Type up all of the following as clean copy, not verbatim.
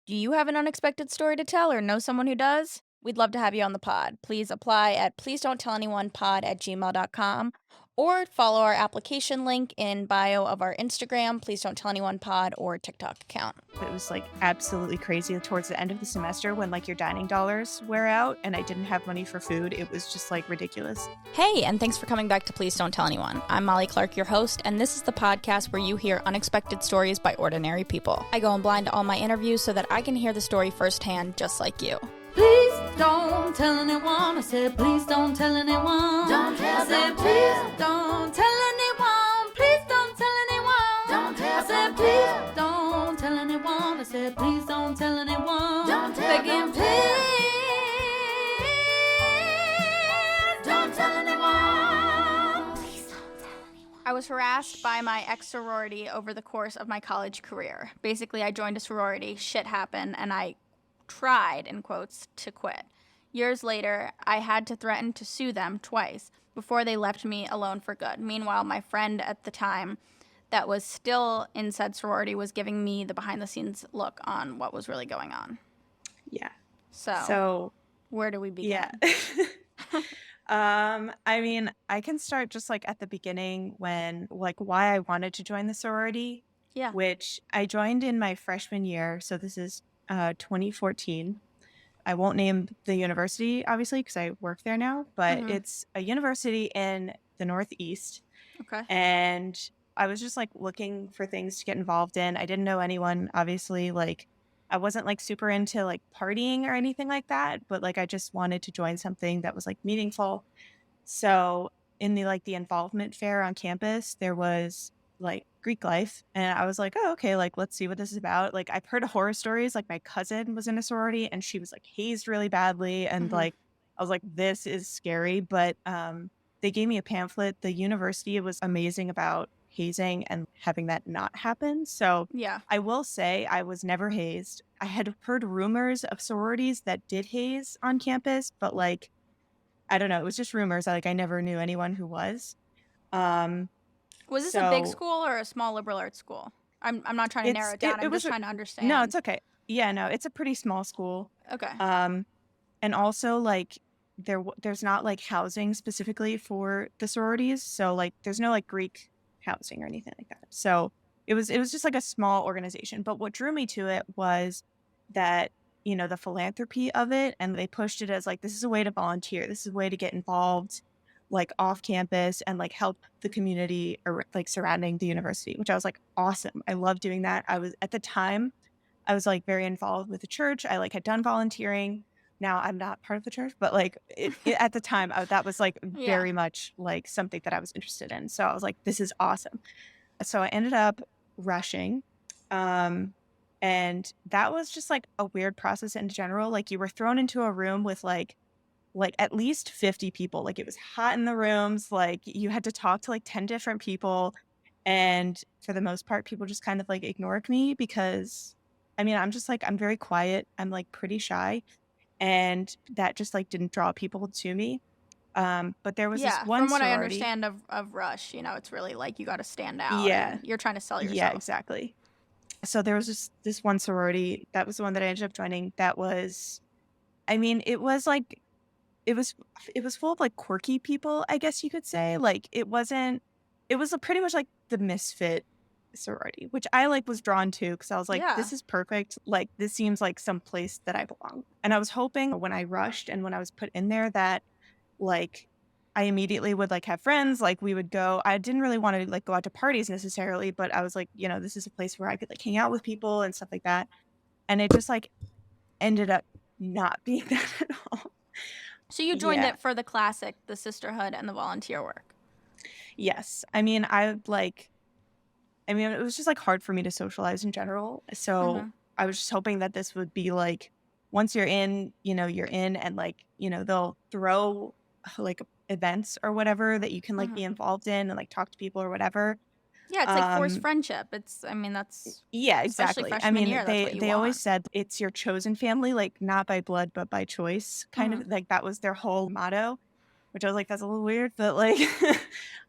Do you have an unexpected story to tell or know someone who does? We'd love to have you on the pod. Please apply at pleasedon'ttellanyonePod@gmail.com or follow our application link in bio of our Instagram, Please Don't Tell Anyone Pod, or TikTok account. It was like absolutely crazy towards the end of the semester when like your dining dollars wear out and I didn't have money for food. It was just like ridiculous. Hey, and thanks for coming back to Please Don't Tell Anyone. I'm Molly Clark, your host, and this is the podcast where you hear unexpected stories by ordinary people. I go in blind to all my interviews so that I can hear the story firsthand, just like you. Please don't tell anyone. I said, please don't tell anyone. Don't tell. I said, please don't tell anyone. Please don't tell anyone. Don't tell. I said, please don't tell anyone. I said, please don't tell anyone. Don't tell. Begging, please don't tell anyone. Please don't tell anyone. I was harassed by my ex-sorority over the course of my college career. Basically, I joined a sorority, shit happened, and I tried, in quotes, to quit. Years later, I had to threaten to sue them twice before they left me alone for good. Meanwhile, my friend at the time that was still in said sorority was giving me the behind-the-scenes look on what was really going on. Yeah. So where do we begin? Yeah. I mean, I can start just like at the beginning when like why I wanted to join the sorority. Yeah. Which I joined in my freshman year. So this is 2014. I won't name the university, obviously, because I work there now, but it's a university in the Northeast. Okay. And I was just like looking for things to get involved in. I didn't know anyone, obviously. Like, I wasn't like super into like partying or anything like that, but like I just wanted to join something that was like meaningful. So in the involvement fair on campus, there was like Greek life. And I was like, oh, okay, like, let's see what this is about. Like, I've heard horror stories. Like, my cousin was in a sorority and she was like hazed really badly. And like, I was like, this is scary. But they gave me a pamphlet. The university was amazing about hazing and having that not happen. So Yeah. I will say I was never hazed. I had heard rumors of sororities that did haze on campus, but like, I don't know. It was just rumors. Like, I never knew anyone who was. Was this a big school or a small liberal arts school? I'm not trying to narrow it down. I'm just trying to understand. No, it's okay. Yeah, no, it's a pretty small school. Okay. And also like there's not like housing specifically for the sororities, so like there's no like Greek housing or anything like that. So it was just like a small organization. But what drew me to it was that the philanthropy of it, and they pushed it as like this is a way to volunteer, this is a way to get involved like off campus and like help the community or like surrounding the university, which I was like, awesome. I love doing that. I was at the time, I was like very involved with the church. I like had done volunteering. Now I'm not part of the church, but like at the time that was like very much like something that I was interested in. So I was like, this is awesome. So I ended up rushing. And that was just like a weird process in general. Like you were thrown into a room with like at least 50 people. Like it was hot in the rooms. Like you had to talk to like 10 different people. And for the most part, people just kind of like ignored me because I mean, I'm just like, I'm very quiet. I'm like pretty shy. And that just like didn't draw people to me. But there was this one from what sorority. I understand of Rush, it's really like you got to stand out. Yeah. And you're trying to sell yourself. Yeah, exactly. So there was this one sorority. That was the one that I ended up joining. That was, I mean, it was like, it was full of like quirky people, I guess you could say. Like it was pretty much like the misfit sorority, which I like was drawn to because I was like, this is perfect. Like this seems like some place that I belong. And I was hoping when I rushed and when I was put in there that like I immediately would like have friends. Like we would go. I didn't really want to like go out to parties necessarily, but I was like, this is a place where I could like hang out with people and stuff like that. And it just like ended up not being that at all. So you joined it for the classic, the sisterhood, and the volunteer work. Yes. I mean, it was just like hard for me to socialize in general. So I was just hoping that this would be like, once you're in, you're in and like, they'll throw like events or whatever that you can like be involved in and like talk to people or whatever. Yeah, it's like forced friendship. That's yeah, exactly. I mean, year, they always said it's your chosen family, like not by blood but by choice, kind of like that was their whole motto, which I was like, that's a little weird, but like,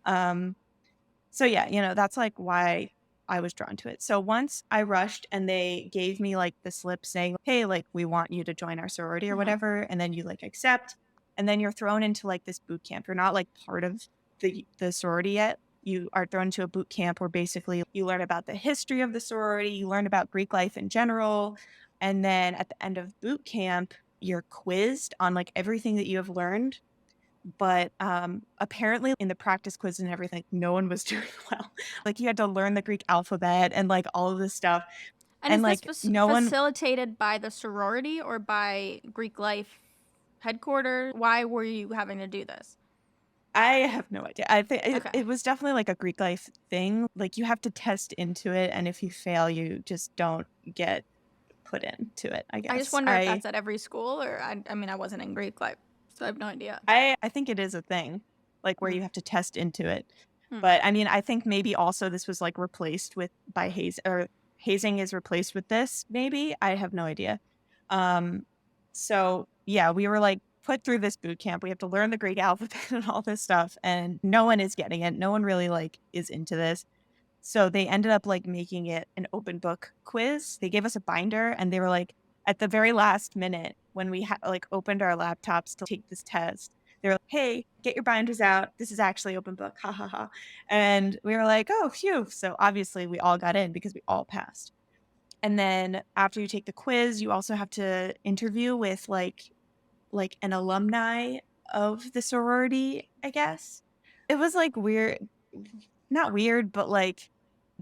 so yeah, that's like why I was drawn to it. So once I rushed and they gave me like the slip saying, hey, like we want you to join our sorority or whatever, and then you like accept, and then you're thrown into like this boot camp. You're not like part of the sorority yet. You are thrown into a boot camp where basically you learn about the history of the sorority, you learn about Greek life in general, and then at the end of boot camp, you're quizzed on like everything that you have learned. But apparently in the practice quiz and everything, no one was doing well. Like you had to learn the Greek alphabet and like all of this stuff. And And is like this no one, facilitated by the sorority or by Greek life headquarters? Why were you having to do this? I have no idea. I think Okay. it was definitely like a Greek life thing. Like you have to test into it. And if you fail, you just don't get put into it, I guess. I just wonder if that's at every school, or I mean, I wasn't in Greek life, so I have no idea. I think it is a thing, like where you have to test into it. Hmm. But I mean, I think maybe also this was like replaced with by hazing is replaced with this. Maybe I have no idea. So yeah, we were like put through this boot camp. We have to learn the Greek alphabet and all this stuff, and no one is getting it. No one really like is into this. So they ended up like making it an open book quiz. They gave us a binder and they were like, at the very last minute when we like opened our laptops to take this test, they were like, hey, get your binders out. This is actually open book. Ha ha ha. And we were like, oh, phew. So obviously we all got in because we all passed. And then after you take the quiz, you also have to interview with like an alumni of the sorority, I guess. It was like weird, not weird, but like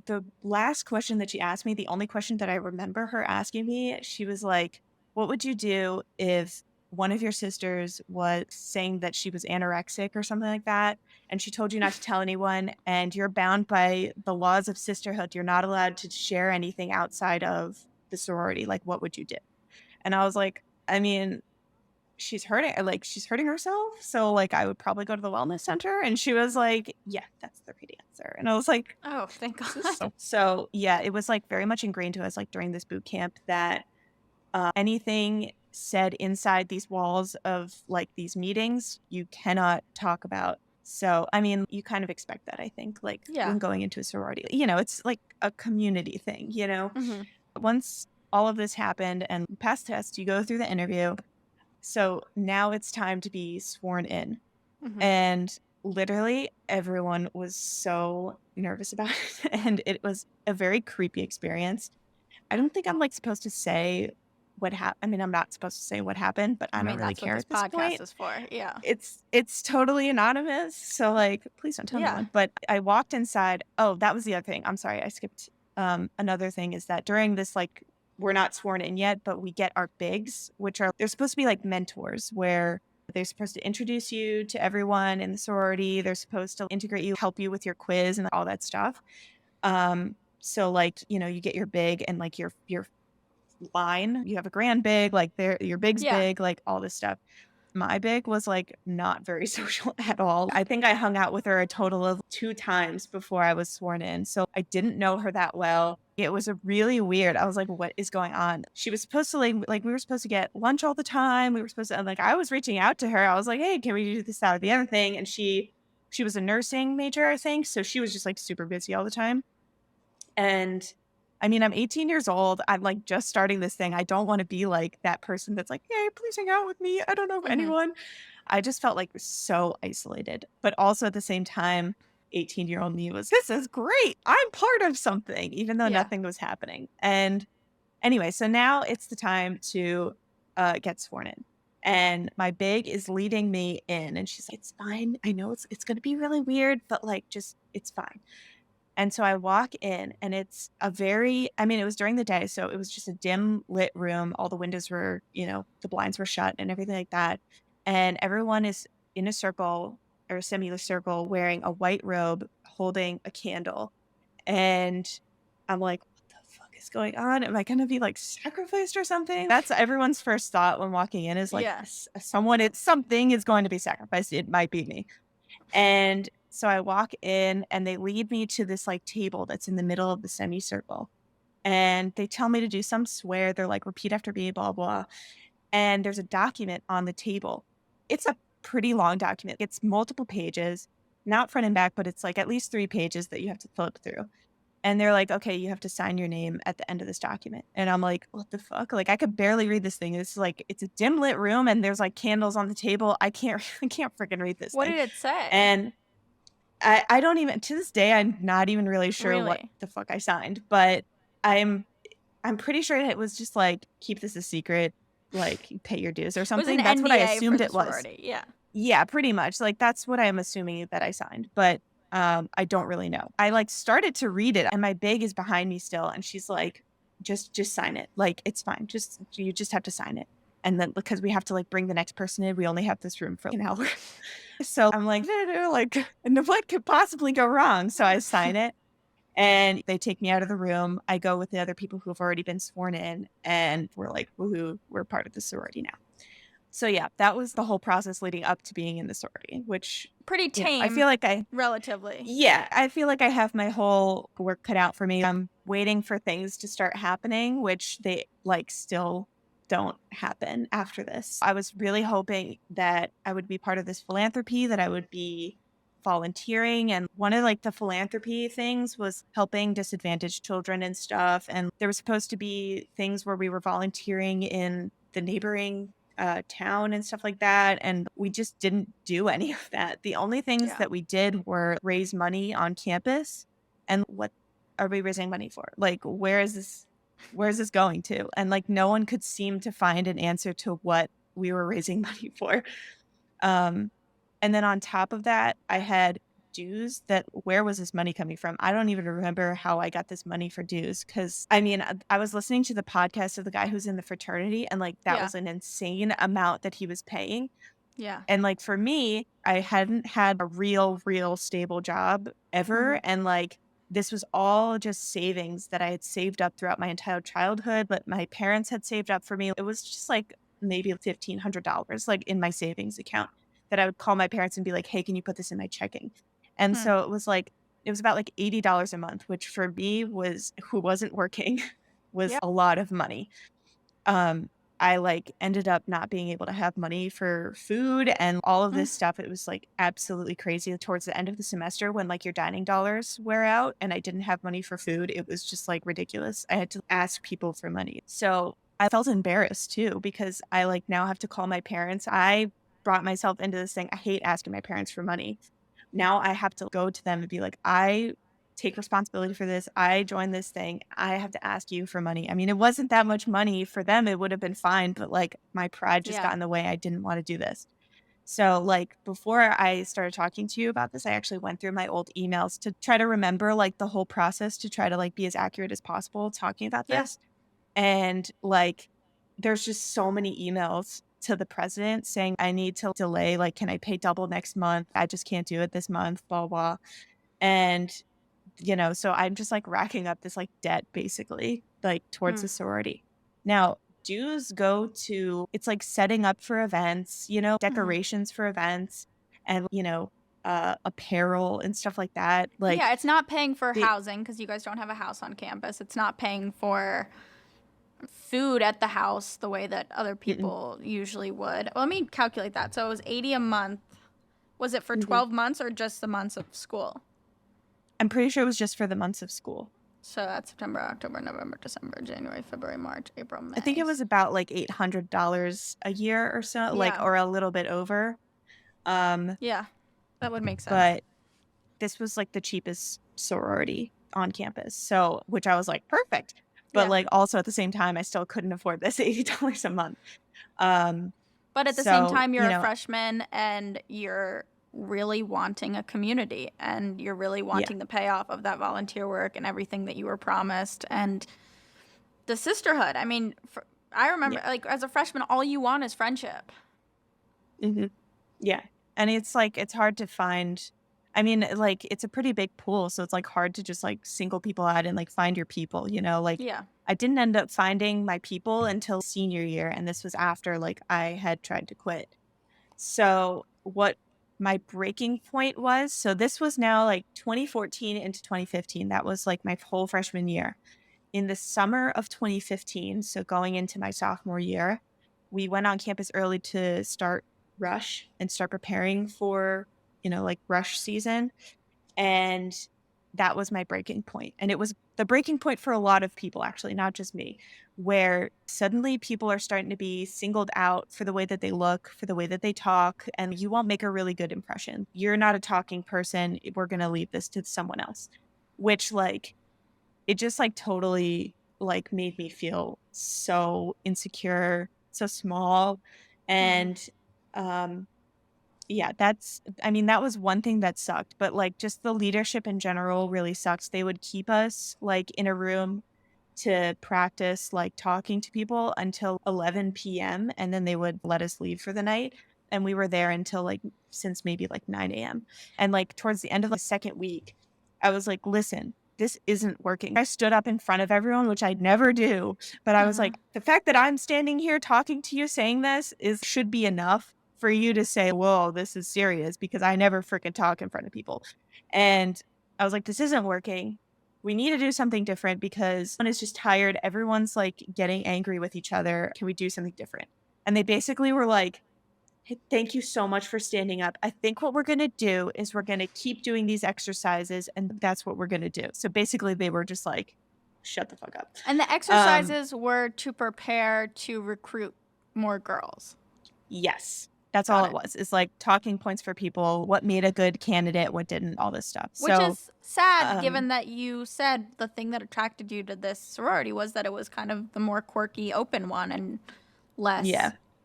the last question that she asked me, the only question that I remember her asking me, she was like, what would you do if one of your sisters was saying that she was anorexic or something like that, and she told you not to tell anyone, and you're bound by the laws of sisterhood, you're not allowed to share anything outside of the sorority, like what would you do? And I was like, I mean, she's hurting herself, so like I would probably go to the wellness center. And she was like, yeah, that's the right answer. And I was like, Oh, thank God. so yeah, it was like very much ingrained to us like during this boot camp that anything said inside these walls of like these meetings you cannot talk about. So I mean, you kind of expect that, I think, like when going into a sorority, it's like a community thing, Once all of this happened and you pass test, you go through the interview. So now it's time to be sworn in. And literally everyone was so nervous about it. And it was a very creepy experience. I don't think I'm like supposed to say what happened. I mean, I'm not supposed to say what happened, but I don't really that's care what at this this podcast point. is for. Yeah. It's totally anonymous. So like, please don't tell anyone. But I walked inside. Oh, that was the other thing. I'm sorry. I skipped. Another thing is that during this, like, we're not sworn in yet, but we get our bigs, they're supposed to be like mentors where they're supposed to introduce you to everyone in the sorority. They're supposed to integrate you, help you with your quiz and all that stuff. So like, you get your big and like your line, you have a grand big, like your big's big, like all this stuff. My big was like not very social at all. I think I hung out with her a total of 2 times before I was sworn in. So I didn't know her that well. It was a really weird. I was like, what is going on? She was supposed to like we were supposed to get lunch all the time. We were supposed to, like, I was reaching out to her. I was like, hey, can we do this, that, or the other thing? And she was a nursing major, I think. So she was just like super busy all the time. And I mean, I'm 18 years old. I'm like just starting this thing. I don't want to be like that person that's like, hey, please hang out with me. I don't know anyone. I just felt like so isolated. But also at the same time, 18-year-old me was, this is great. I'm part of something, even though nothing was happening. And anyway, so now it's the time to get sworn in. And my big is leading me in. And she's like, it's fine. I know it's going to be really weird, but like, just, it's fine. And so I walk in and it's it was during the day. So it was just a dim lit room. All the windows were, the blinds were shut and everything like that. And everyone is in a circle or a similar circle wearing a white robe holding a candle. And I'm like, what the fuck is going on? Am I going to be like sacrificed or something? That's everyone's first thought when walking in is like, something is going to be sacrificed. It might be me. And so I walk in and they lead me to this like table that's in the middle of the semicircle. And they tell me to do some swear. They're like, repeat after me, blah, blah. And there's a document on the table. It's a pretty long document. It's multiple pages, not front and back, but it's like at least 3 pages that you have to flip through. And they're like, okay, you have to sign your name at the end of this document. And I'm like, what the fuck? Like, I could barely read this thing. It's like, it's a dim lit room and there's like candles on the table. I can't freaking read this What thing. did it say? And I don't even, to this day, I'm not even really sure what Really? the fuck I signed, but I'm pretty sure it was just like, keep this a secret, like pay your dues or It was an something. That's what I NDA for assumed the it was. sorority. Yeah. Yeah, pretty much. Like that's what I'm assuming that I signed, but I don't really know. I like started to read it and my big is behind me still and she's like, just sign it. Like it's fine. You just have to sign it. And then because we have to like bring the next person in, we only have this room for an hour. So I'm like, no, like what could possibly go wrong? So I sign it and they take me out of the room. I go with the other people who have already been sworn in and we're like, woohoo, we're part of the sorority now. So yeah, that was the whole process leading up to being in the sorority, which Pretty tame. I feel like relatively. yeah, I feel like I have my whole work cut out for me. I'm waiting for things to start happening, which they like still don't happen after this. I was really hoping that I would be part of this philanthropy, that I would be volunteering. And one of like the philanthropy things was helping disadvantaged children and stuff. And there was supposed to be things where we were volunteering in the neighboring town and stuff like that. And we just didn't do any of that. The only things Yeah. that we did were raise money on campus. And what are we raising money for? Like, where is this going to? And like, no one could seem to find an answer to what we were raising money for. And then on top of that, I had dues that where was this money coming from? I don't even remember how I got this money for dues because I mean, I was listening to the podcast of the guy who's in the fraternity and like that Yeah. was an insane amount that he was paying. Yeah. And like for me, I hadn't had a real stable job ever. And like this was all just savings that I had saved up throughout my entire childhood, but my parents had saved up for me. It was just like maybe $1,500 like in my savings account that I would call my parents and be like, hey, can you put this in my checking? And so it was about like $80 a month, which for me who wasn't working was Yep. a lot of money. I like ended up not being able to have money for food and all of this stuff. It was like absolutely crazy towards the end of the semester when like your dining dollars wear out and I didn't have money for food. It was just like ridiculous. I had to ask people for money. So I felt embarrassed too because I like now have to call my parents. I brought myself into this thing. I hate asking my parents for money. Now I have to go to them and be like, I take responsibility for this. I joined this thing. I have to ask you for money. I mean, it wasn't that much money for them. It would have been fine, but like my pride just got in the way. I didn't want to do this. So like before I started talking to you about this, I actually went through my old emails to try to remember like the whole process to try to like be as accurate as possible talking about this. And like there's just so many emails to the president saying I need to delay, like can I pay double next month? I just can't do it this month, blah blah. And so I'm just like racking up this like debt basically like towards the sorority. Now, dues go to it's like setting up for events, decorations for events and apparel and stuff like that. Like yeah, it's not paying for housing because you guys don't have a house on campus. It's not paying for food at the house the way that other people usually would. Well, let me calculate that. So it was $80 a month. Was it for 12 months or just the months of school? I'm pretty sure it was just for the months of school. So that's September, October, November, December, January, February, March, April, May. I think it was about like $800 a year or so, like or a little bit over. Yeah, that would make sense. But this was like the cheapest sorority on campus. So, which I was like, perfect. But like also at the same time, I still couldn't afford this $80 a month. But at the same time, you're a freshman and you're really wanting a community and you're really wanting the payoff of that volunteer work and everything that you were promised and the sisterhood. I mean, I remember like as a freshman, all you want is friendship. Yeah. And it's like, it's hard to find. I mean, like it's a pretty big pool. So it's like hard to just like single people out and like find your people, like I didn't end up finding my people until senior year. And this was after like I had tried to quit. So what my breaking point was, so this was now like 2014 into 2015. That was like my whole freshman year. In the summer of 2015, so going into my sophomore year, we went on campus early to start rush and start preparing for, like rush season. And that was my breaking point. And it was the breaking point for a lot of people, actually, not just me, where suddenly people are starting to be singled out for the way that they look, for the way that they talk, and you won't make a really good impression. You're not a talking person. We're going to leave this to someone else, which like, it just like totally like made me feel so insecure, so small. And um yeah, I mean, that was one thing that sucked, but like just the leadership in general really sucks. They would keep us like in a room to practice like talking to people until 11 p.m. and then they would let us leave for the night. And we were there until like since maybe like 9 a.m. And like towards the end of the second week, I was like, listen, this isn't working. I stood up in front of everyone, which I'd never do. But I was like, the fact that I'm standing here talking to you saying this should be enough for you to say, whoa, this is serious, because I never freaking talk in front of people. And I was like, this isn't working. We need to do something different because one is just tired. Everyone's like getting angry with each other. Can we do something different? And they basically were like, hey, thank you so much for standing up. I think what we're going to do is we're going to keep doing these exercises, and that's what we're going to do. So basically they were just like, shut the fuck up. And the exercises were to prepare to recruit more girls. Yes. That's all it was. It's like talking points for people, what made a good candidate, what didn't, all this stuff. Which is sad, given that you said the thing that attracted you to this sorority was that it was kind of the more quirky, open one and less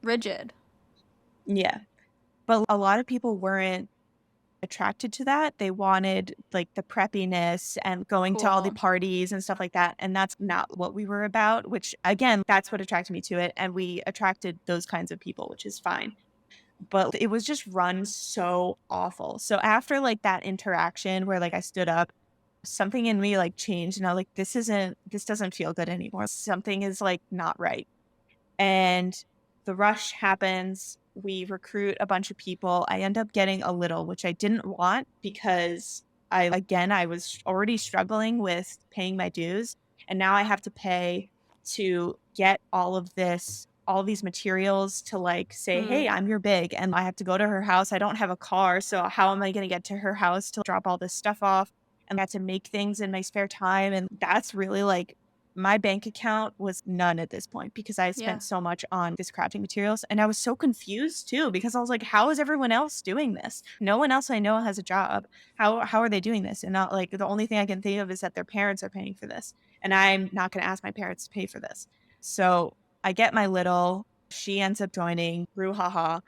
rigid. Yeah. But a lot of people weren't attracted to that. They wanted like the preppiness and going to all the parties and stuff like that. And that's not what we were about, which again, that's what attracted me to it. And we attracted those kinds of people, which is fine. But it was just run so awful. So after like that interaction where like I stood up, something in me like changed and I was like, this doesn't feel good anymore. Something is like not right. And the rush happens. We recruit a bunch of people. I end up getting a little, which I didn't want because I was already struggling with paying my dues. And now I have to pay to get all these materials to like say, hey, I'm your big, and I have to go to her house. I don't have a car. So how am I going to get to her house to drop all this stuff off? And I had to make things in my spare time. And that's really like, my bank account was none at this point because I spent so much on this crafting materials. And I was so confused too, because I was like, how is everyone else doing this? No one else I know has a job. How are they doing this? And not like, the only thing I can think of is that their parents are paying for this. And I'm not going to ask my parents to pay for this. So I get my little, she ends up joining, brouhaha.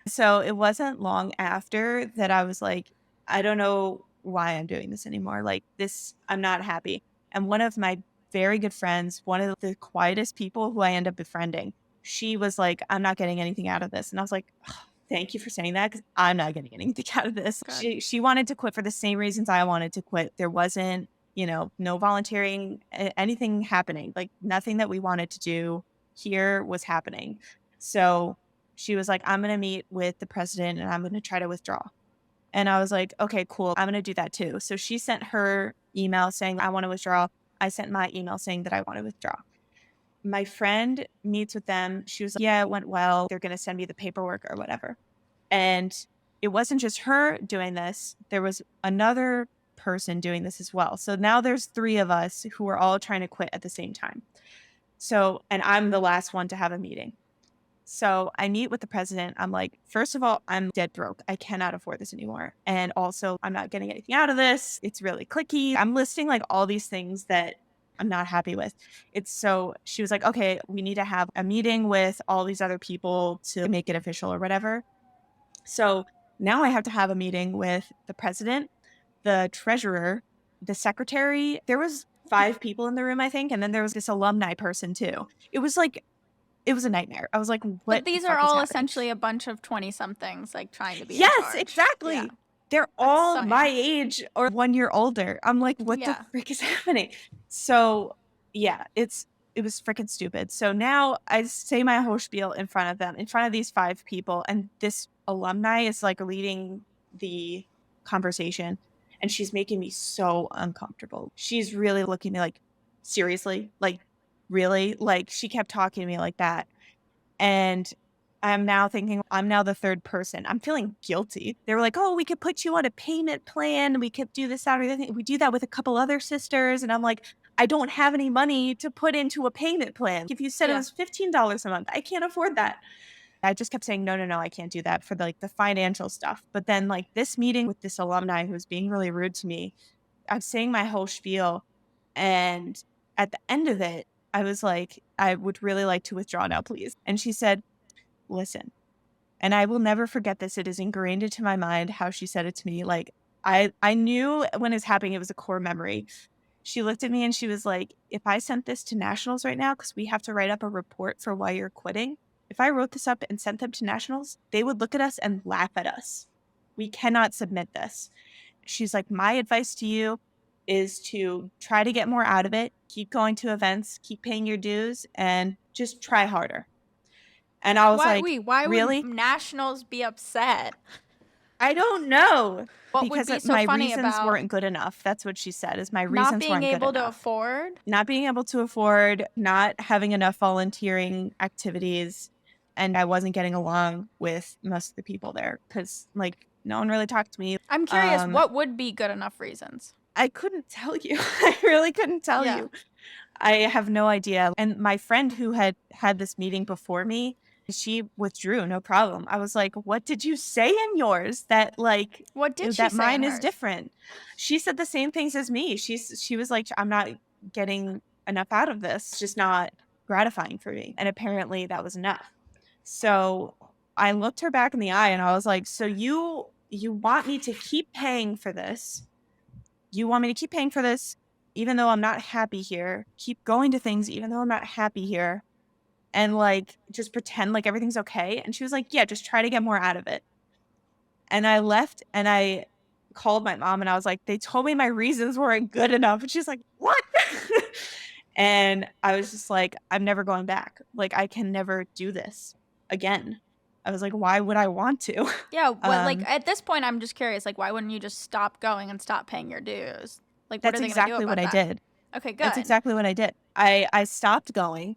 So it wasn't long after that I was like, I don't know why I'm doing this anymore. Like this, I'm not happy. And one of my very good friends, one of the quietest people who I end up befriending, she was like, I'm not getting anything out of this. And I was like, oh, thank you for saying that, because I'm not getting anything out of this. She wanted to quit for the same reasons I wanted to quit. There wasn't, no volunteering, anything happening. Like nothing that we wanted to do here was happening. So she was like, I'm going to meet with the president and I'm going to try to withdraw. And I was like, okay, cool. I'm going to do that too. So she sent her email saying, I want to withdraw. I sent my email saying that I want to withdraw. My friend meets with them. She was like, yeah, it went well. They're going to send me the paperwork or whatever. And it wasn't just her doing this. There was another person doing this as well. So now there's 3 of us who are all trying to quit at the same time. So, and I'm the last one to have a meeting. So I meet with the president. I'm like, first of all, I'm dead broke. I cannot afford this anymore. And also, I'm not getting anything out of this. It's really cliquey. I'm listing like all these things that I'm not happy with. She was like, okay, we need to have a meeting with all these other people to make it official or whatever. So now I have to have a meeting with the president, the treasurer, the secretary. There was 5 people in the room, I think. And then there was this alumni person too. It was a nightmare. I was like, what? But these are all essentially a bunch of 20-somethings like trying to be in Yes, charge. exactly. Yeah. They're all my age or 1 year older. I'm like, what the frick is happening? So yeah, it was freaking stupid. So now I say my whole spiel in front of them, in front of these 5 people. And this alumni is like leading the conversation. And she's making me so uncomfortable. She's really looking at me like, seriously? Like, really? Like, she kept talking to me like that. And I'm now thinking I'm now the third person. I'm feeling guilty. They were like, oh, we could put you on a payment plan. We could do this, that, or the other thing. We do that with a couple other sisters. And I'm like, I don't have any money to put into a payment plan. If you said it Yeah. was $15 a month, I can't afford that. I just kept saying, no, no, no, I can't do that for the financial stuff. But then like this meeting with this alumni who was being really rude to me, I'm saying my whole spiel. And at the end of it, I was like, I would really like to withdraw now, please. And she said, listen, and I will never forget this. It is ingrained into my mind how she said it to me. Like I knew when it was happening, it was a core memory. She looked at me and she was like, if I sent this to nationals right now, because we have to write up a report for why you're quitting. If I wrote this up and sent them to nationals, they would look at us and laugh at us. We cannot submit this. She's like, my advice to you is to try to get more out of it, keep going to events, keep paying your dues, and just try harder. And I was like, Why really? would nationals be upset? I don't know. What Because would be so my funny reasons about weren't good enough. That's what she said, is my not reasons being weren't good able to enough. afford? Not being able to afford, not having enough volunteering activities, and I wasn't getting along with most of the people there because, like, no one really talked to me. I'm curious, what would be good enough reasons? I couldn't tell you. I really couldn't tell Yeah. you. I have no idea. And my friend who had this meeting before me, she withdrew, no problem. I was like, what did you say in yours that like What did she that say mine in is hers? different? She said the same things as me. She was like, I'm not getting enough out of this. It's just not gratifying for me. And apparently that was enough. So I looked her back in the eye and I was like, so you want me to keep paying for this? You want me to keep paying for this even though I'm not happy here? Keep going to things even though I'm not happy here? And like just pretend like everything's okay? And she was like, yeah, just try to get more out of it. And I left and I called my mom and I was like, they told me my reasons weren't good enough. And she's like, what? And I was just like, I'm never going back. Like, I can never do this again. I was like, why would I want to? Yeah, like at this point, I'm just curious. Like, why wouldn't you just stop going and stop paying your dues? Like, what That's are they going to do exactly about what I that? did. Okay, good. That's exactly what I did. I stopped going.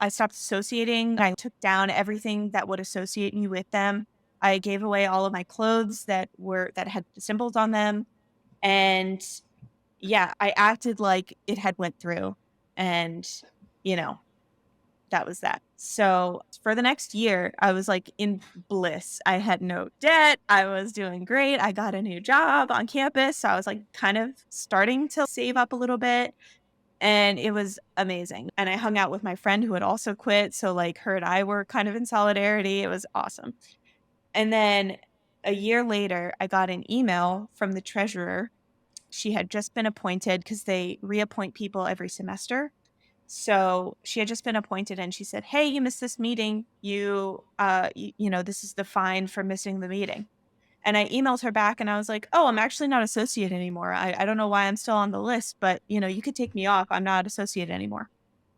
I stopped associating. I took down everything that would associate me with them. I gave away all of my clothes that had symbols on them. And yeah, I acted like it had went through. And, you know, that was that. So for the next year, I was like in bliss. I had no debt. I was doing great. I got a new job on campus. So I was like kind of starting to save up a little bit. And it was amazing. And I hung out with my friend who had also quit. So like her and I were kind of in solidarity. It was awesome. And then a year later, I got an email from the treasurer. She had just been appointed because they reappoint people every semester. So she had just been appointed and she said, hey, you missed this meeting. You know, this is the fine for missing the meeting. And I emailed her back and I was like, oh, I'm actually not associate anymore. I don't know why I'm still on the list, but you know, you could take me off. I'm not associate anymore.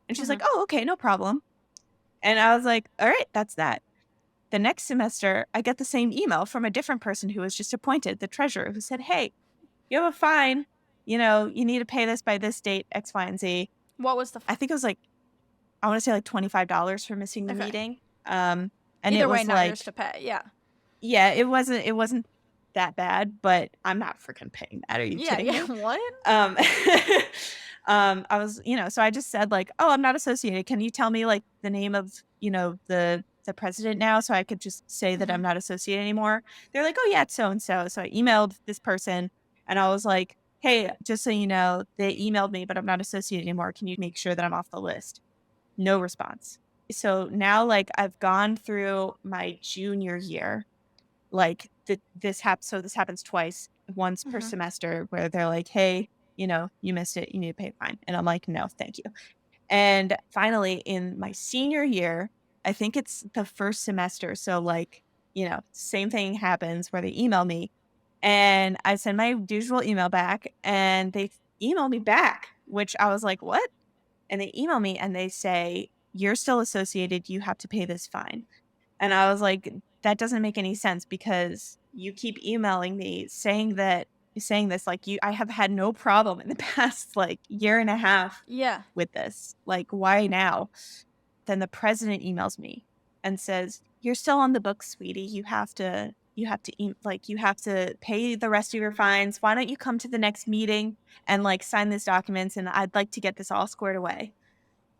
And she's like, oh, okay, no problem. And I was like, all right, that's that. The next semester, I get the same email from a different person who was just appointed, the treasurer, who said, hey, you have a fine. You know, you need to pay this by this date, X, Y, and Z. What was the I think it was like, I want to say like $25 for missing the meeting. And either it was way, not like, yours to pay. Yeah. yeah, it wasn't that bad, but I'm not freaking paying that. Are you kidding me? What? I was, you know, so I just said like, oh, I'm not associated. Can you tell me like the name of, you know, the president now so I could just say that I'm not associated anymore? They're like, oh yeah, it's so and so. So I emailed this person and I was like, hey, just so you know, they emailed me, but I'm not associated anymore. Can you make sure that I'm off the list? No response. So now like I've gone through my junior year, like this happens twice, once per semester, where they're like, hey, you know, you missed it, you need to pay a fine. And I'm like, no, thank you. And finally in my senior year, I think it's the first semester. So like, you know, same thing happens where they email me and I send my usual email back and they email me back, which I was like, what? And they email me and they say, you're still associated. You have to pay this fine. And I was like, that doesn't make any sense because you keep emailing me saying this, like I have had no problem in the past like year and a half with this. Like, why now? Then the president emails me and says, you're still on the books, sweetie. You have to you have to pay the rest of your fines. Why don't you come to the next meeting and like sign these documents, and I'd like to get this all squared away."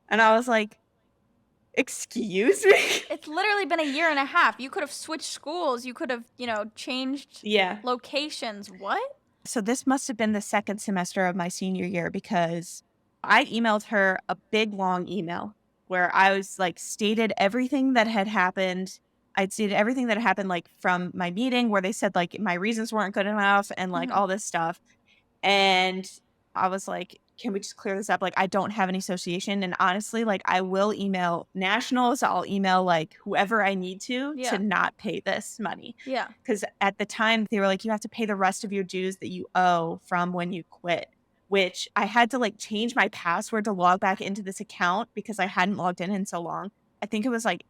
And I was like, "Excuse me?" It's literally been a year and a half. You could have switched schools. You could have, changed Yeah. locations. What? So this must have been the second semester of my senior year because I emailed her a big long email where I was like stated everything that had happened. I'd stated everything that had happened like from my meeting where they said like my reasons weren't good enough and like Mhm. all this stuff. And I was like, "Can we just clear this up? Like I don't have any association, and honestly, like I will email nationals, I'll email like whoever I need to Yeah. not pay this money." Yeah. Because at the time they were like, "You have to pay the rest of your dues that you owe from when you quit," which I had to like change my password to log back into this account because I hadn't logged in so long. I think it was like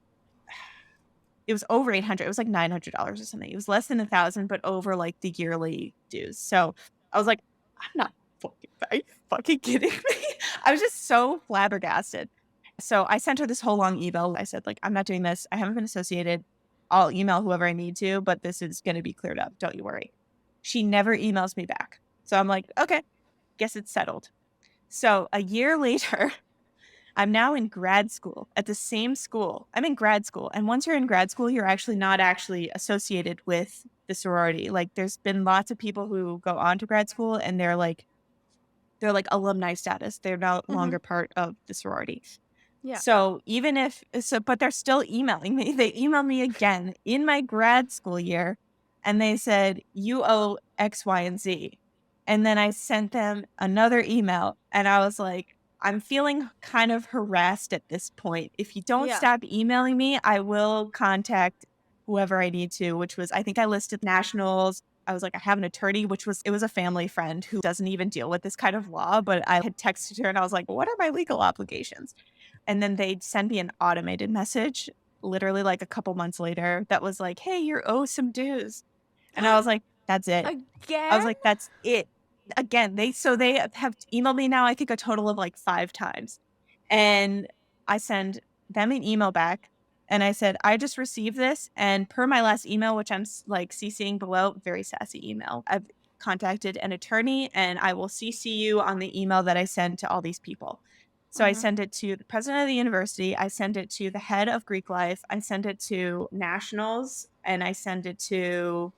it was over 800. It was like $900 or something. It was less than 1,000, but over like the yearly dues. So I was like, I'm not fucking, are you fucking kidding me? I was just so flabbergasted. So I sent her this whole long email. I said, like, "I'm not doing this. I haven't been associated. I'll email whoever I need to, but this is going to be cleared up. Don't you worry." She never emails me back. So I'm like, okay, guess it's settled. So a year later, I'm now in grad school at the same school. I'm in grad school. And once you're in grad school, you're actually not actually associated with the sorority. Like there's been lots of people who go on to grad school and they're like alumni status. They're no longer part of the sorority. Yeah. So but they're still emailing me. They emailed me again in my grad school year and they said, "You owe X, Y, and Z." And then I sent them another email and I was like, "I'm feeling kind of harassed at this point. If you don't Yeah. stop emailing me, I will contact whoever I need to," which was, I think I listed nationals. I was like, "I have an attorney," it was a family friend who doesn't even deal with this kind of law. But I had texted her and I was like, "What are my legal obligations?" And then they'd send me an automated message literally like a couple months later that was like, "Hey, you owe some dues." And I was like, "That's it." I was Again? like, "That's it." Again, they have emailed me now, I think a total of like 5 times. And I send them an email back and I said, "I just received this and per my last email, which I'm like CCing below, very sassy email. I've contacted an attorney and I will CC you on the email that I send to all these people." So I Mhm. sent it to the president of the university, I sent it to the head of Greek life, I sent it to nationals, and I sent it to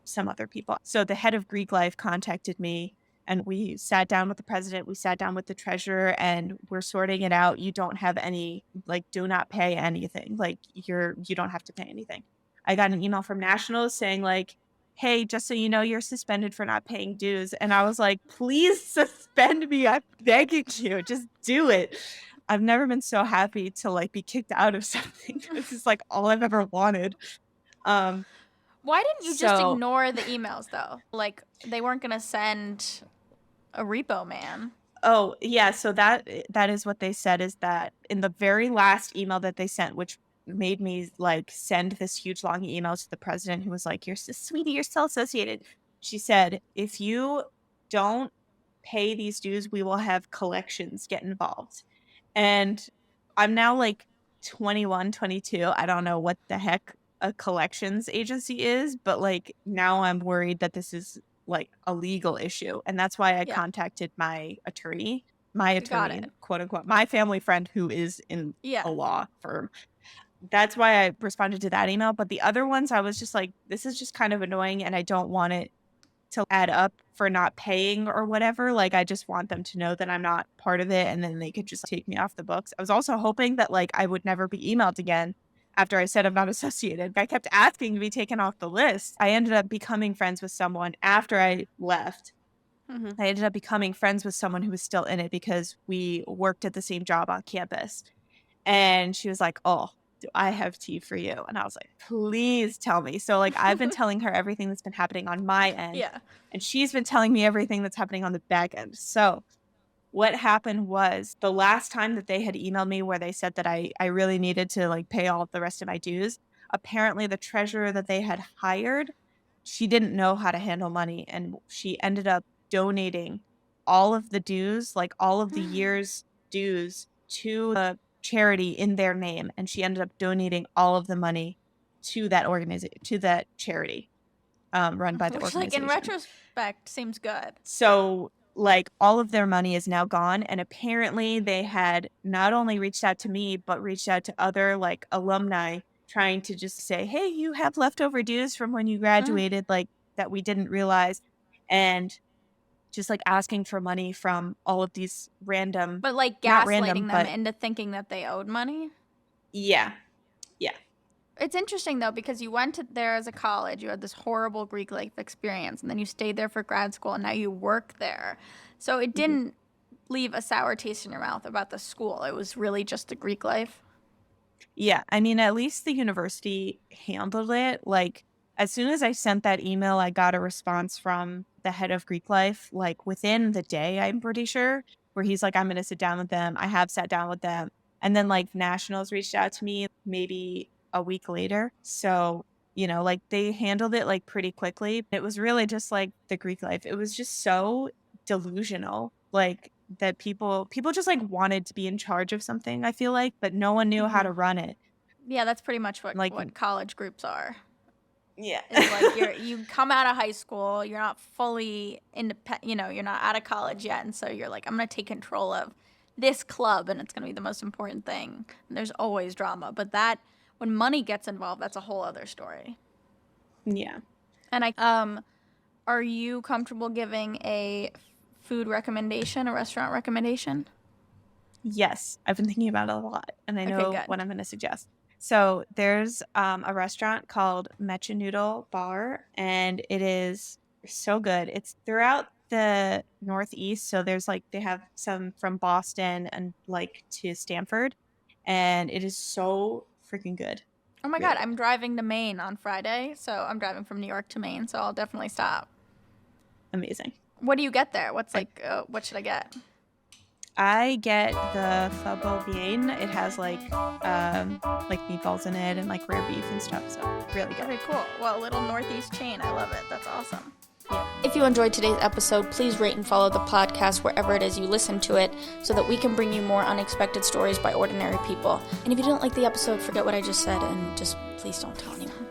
some other people. So the head of Greek life contacted me and we sat down with the president, we sat down with the treasurer and we're sorting it out. You don't have any like do not pay anything. Like you don't have to pay anything. I got an email from Nationals saying like, "Hey, just so you know, you're suspended for not paying dues." And I was like, "Please suspend me. I'm begging you. Just do it." I've never been so happy to like be kicked out of something. This is like all I've ever wanted. Um Why didn't you just so ignore the emails though? Like they weren't gonna send a repo man. Oh, yeah, so that is what they said is that in the very last email that they sent, which made me, like, send this huge long email to the president who was like, "You're so sweetie, you're still associated." She said, "If you don't pay these dues, we will have collections get involved." And I'm now, like, 21, 22. I don't know what the heck a collections agency is, but, like, now I'm worried that this is like a legal issue. And that's why I Yeah. contacted my attorney, Got it. quote unquote, my family friend who is in Yeah. a law firm. That's why I responded to that email. But the other ones, I was just like, this is just kind of annoying and I don't want it to add up for not paying or whatever. Like, I just want them to know that I'm not part of it and then they could just take me off the books. I was also hoping that like I would never be emailed again after I said I'm not associated. I kept asking to be taken off the list. I ended up becoming friends with someone after I left. Mhm. I ended up becoming friends with someone who was still in it because we worked at the same job on campus. And she was like, "Oh, do I have tea for you?" And I was like, "Please tell me." So, like, I've been telling her everything that's been happening on my end, Yeah. and she's been telling me everything that's happening on the back end. So, what happened was the last time that they had emailed me where they said that I really needed to, like, pay all the rest of my dues, apparently the treasurer that they had hired, she didn't know how to handle money, and she ended up donating all of the dues, like, all of the year's dues to the charity in their name, and she ended up donating all of the money to that charity run by the Which, like, in organization. retrospect, seems good. So, like, all of their money is now gone, and apparently they had not only reached out to me, but reached out to other, like, alumni trying to just say, hey, you have leftover dues from when you graduated, like, that we didn't realize, and just, like, asking for money from all of these random, But, like, not gaslighting random, them but into thinking that they owed money. yeah. It's interesting, though, because you went there as a college, you had this horrible Greek life experience, and then you stayed there for grad school, and now you work there. So it didn't leave a sour taste in your mouth about the school. It was really just the Greek life. Yeah, I mean, at least the university handled it. Like, as soon as I sent that email, I got a response from the head of Greek life, like, within the day, I'm pretty sure, where he's like, I'm going to sit down with them. I have sat down with them. And then, like, Nationals reached out to me maybe a week later. So, you know, like, they handled it, like, pretty quickly. It was really just like the Greek life. It was just so delusional, like, that people just, like, wanted to be in charge of something, I feel like, but no one knew how to run it. Yeah, that's pretty much what Like, college groups are. yeah. It's like you come out of high school, you're not fully independent, you know, you're not out of college yet, and so you're like, I'm going to take control of this club, and it's going to be the most important thing. And there's always drama, but that when money gets involved, that's a whole other story. Yeah. And are you comfortable giving a food recommendation, a restaurant recommendation? Yes, I've been thinking about it a lot, and I Okay, know good. what I'm going to suggest. So there's a restaurant called Mecha Noodle Bar, and it is so good. It's throughout the Northeast, so there's like they have some from Boston and like to Stanford, and it is so freaking good. Oh my Really God, I'm driving to Maine on Friday, so I'm driving from New York to Maine, so I'll definitely stop. Amazing. What do you get there? What's what should I get? I get the fabo bien. It has like meatballs in it and like rare beef and stuff. So really good. Okay, cool. Well, a little Northeast chain. I love it. That's awesome. Yeah. If you enjoyed today's episode, please rate and follow the podcast wherever it is you listen to it so that we can bring you more unexpected stories by ordinary people. And if you didn't like the episode, forget what I just said and just please don't tell anyone.